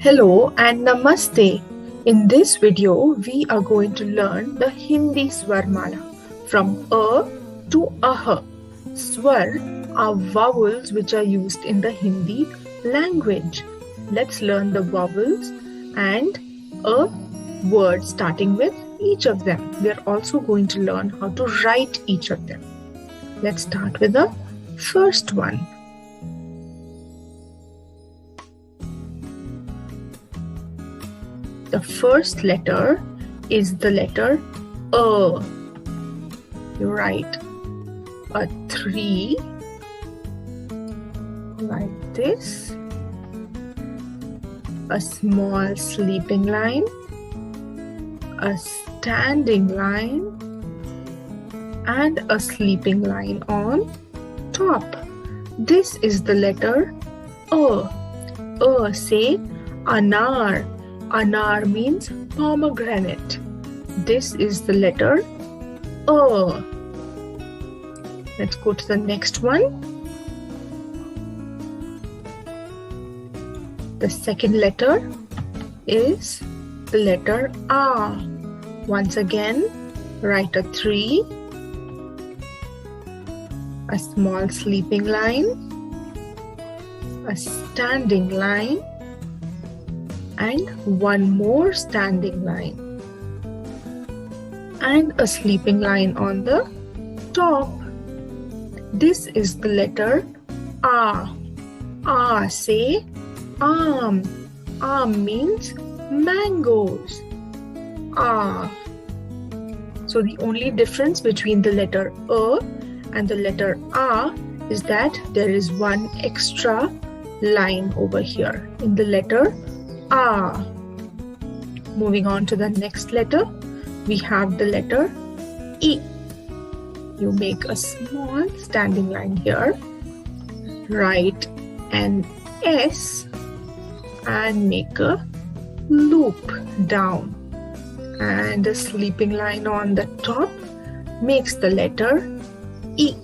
Hello and Namaste. In this video, we are going to learn the Hindi Swarmala from A to AH. Swar are vowels which are used in the Hindi language. Let's learn the vowels and a word starting with each of them. We are also going to learn how to write each of them. Let's start with the first one. The first letter is the letter A. You write a 3 like this, a small sleeping line, a standing line, and a sleeping line on top. This is the letter A. A, say anar. Anar means pomegranate. This is the letter A. Let's go to the next one. The second letter is the letter A. Once again, write a 3, a small sleeping line, a standing line, and one more standing line, and a sleeping line on the top. This is the letter A. A, say Am. Am means mangoes. A. So the only difference between the letter A and the letter A is that there is one extra line over here in the letter A. Moving on to the next letter, we have the letter E. You make a small standing line here, write an S and make a loop down, and a sleeping line on the top makes the letter E.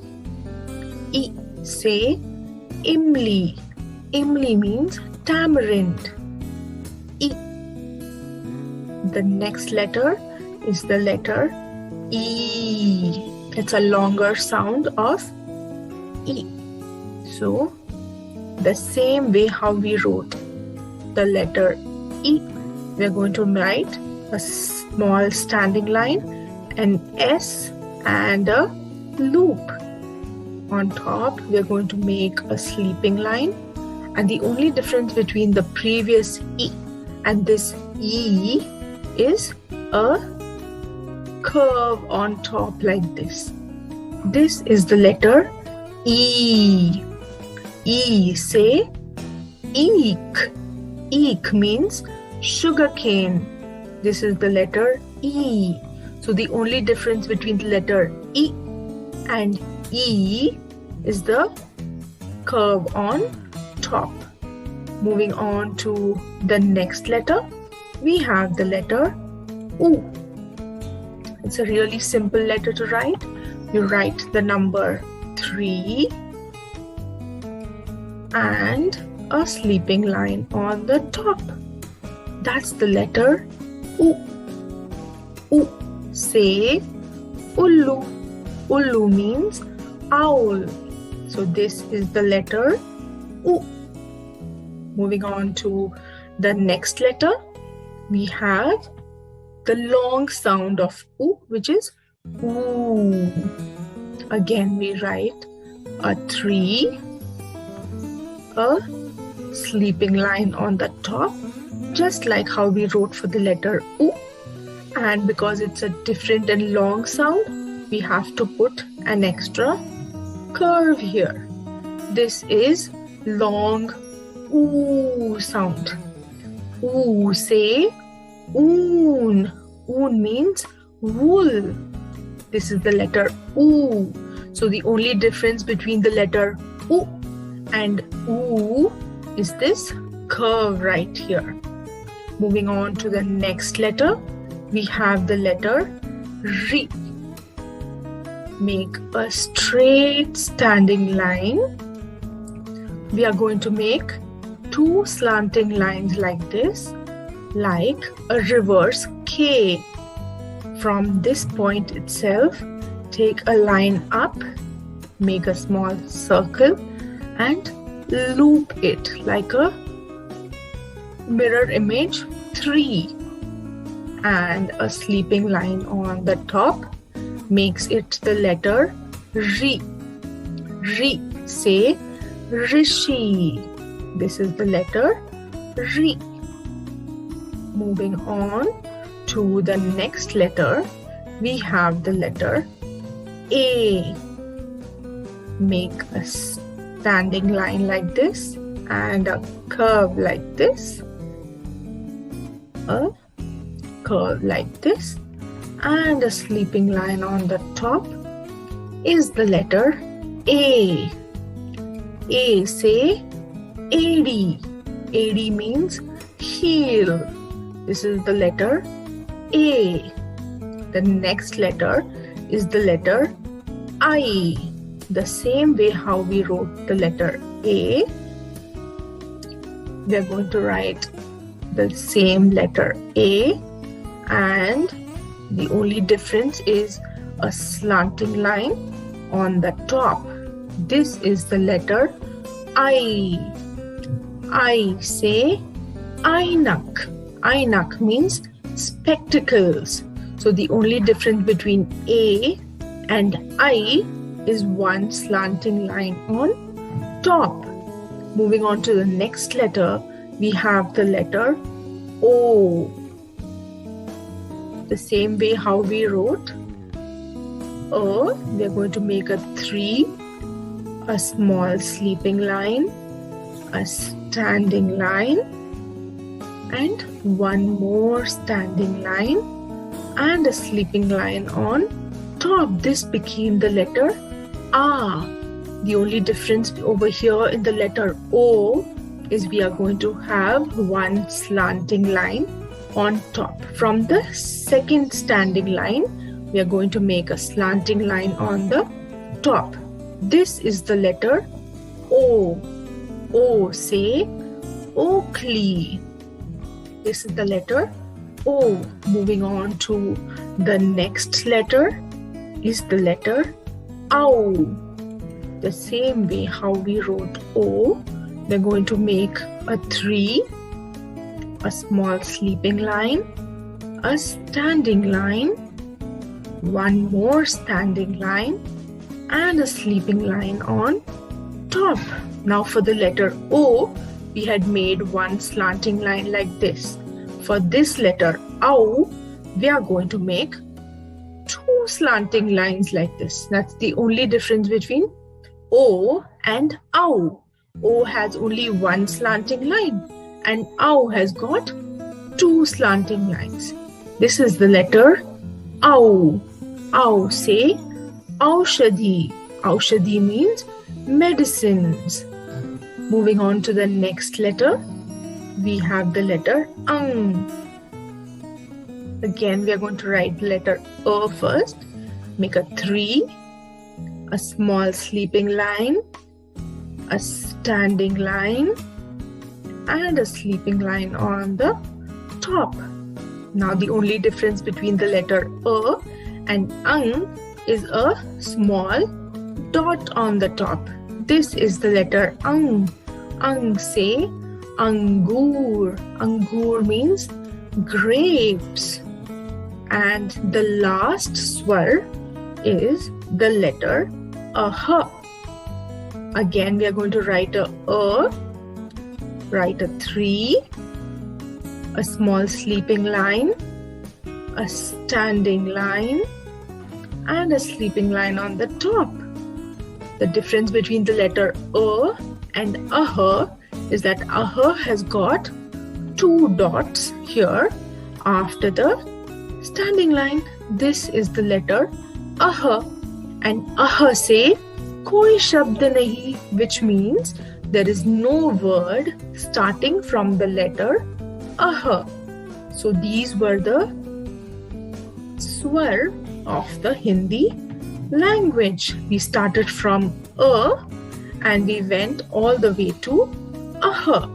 E, say Imli. Imli means tamarind. E. The next letter is the letter E. It's a longer sound of E. So, the same way how we wrote the letter E, we are going to write a small standing line, an S, and a loop. On top, we are going to make a sleeping line, and the only difference between the previous E and this E is a curve on top like this. This is the letter E. E, say eek. Eek means sugarcane. This is the letter E. So the only difference between the letter E and E is the curve on top. Moving on to the next letter, we have the letter U. It's a really simple letter to write. You write the number 3 and a sleeping line on the top. That's the letter U. U, say Ullu. Ullu means owl. So this is the letter U. Moving on to the next letter, we have the long sound of U, which is Oo. Again, we write a 3, a sleeping line on the top, just like how we wrote for the letter U. And because it's a different and long sound, we have to put an extra curve here. This is long oo sound. Oo, say oon. Oon means wool. This is the letter Oo. So the only difference between the letter U and Oo is this curve right here. Moving on to the next letter, we have the letter R. Make a straight standing line. We are going to make two slanting lines like this, like a reverse K. From this point itself, take a line up, make a small circle and loop it like a mirror image 3, and a sleeping line on the top makes it the letter Ri. Ri. Say Rishi. This is the letter Ri. Moving on to the next letter, we have the letter A. Make a standing line like this and a curve like this, a curve like this, and a sleeping line on the top is the letter A. A. Say AD. AD means heel. This is the letter A. The next letter is the letter I. The same way how we wrote the letter A, we are going to write the same letter A, and the only difference is a slanting line on the top. This is the letter I. I. Say Ainak. Ainak means spectacles. So the only difference between A and I is one slanting line on top. Moving on to the next letter, we have the letter O. The same way how we wrote O, we are going to make a 3, a small sleeping line, a standing line, and one more standing line and a sleeping line on top. This became the letter A. The only difference over here in the letter O is we are going to have one slanting line on top. From the second standing line, we are going to make a slanting line on the top. This is the letter O. O. Say Oakley. This is the letter O. Moving on to the next letter is the letter Ow. The same way how we wrote O, we're going to make a 3, a small sleeping line, a standing line, one more standing line, and a sleeping line on top. Now for the letter O, we had made one slanting line like this. For this letter Ow, we are going to make 2 slanting lines like this. That's the only difference between O and Ow. O has only one slanting line and Ow has got 2 slanting lines. This is the letter Ow. Ow. Say Aushadhi. Aushadhi means medicines. Moving on to the next letter, we have the letter Ang. Again, we are going to write the letter A first. Make a 3, a small sleeping line, a standing line, and a sleeping line on the top. Now the only difference between the letter A and Ang is a small dot on the top. This is the letter Ang. Ang. Say Angur. Angur means grapes. And the last swar is the letter Aha. Again, we are going to write a, write a 3, a small sleeping line, a standing line, and a sleeping line on the top. The difference between the letter A and Aha is that Aha has got 2 dots here after the standing line. This is the letter Aha, and Aha say koi shabd nahi, which means there is no word starting from the letter Aha. So these were the swar of the Hindi language. We started from A and we went all the way to Aha.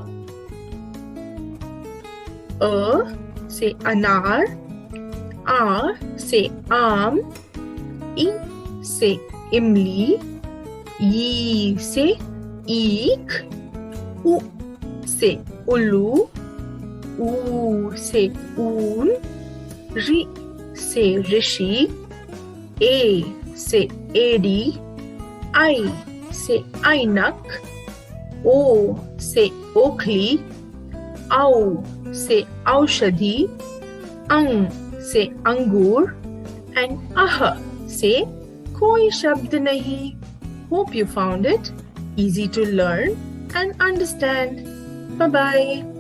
A say anar, A say aam, I say imli, Y say eek, U say ulu, U say oon, Ri say rishi, A say adi, I say ainak, O say okhli, Au say aushadhi, Ang say angur, and Ah say koi shabd nahi. Hope you found it easy to learn and understand. Bye bye.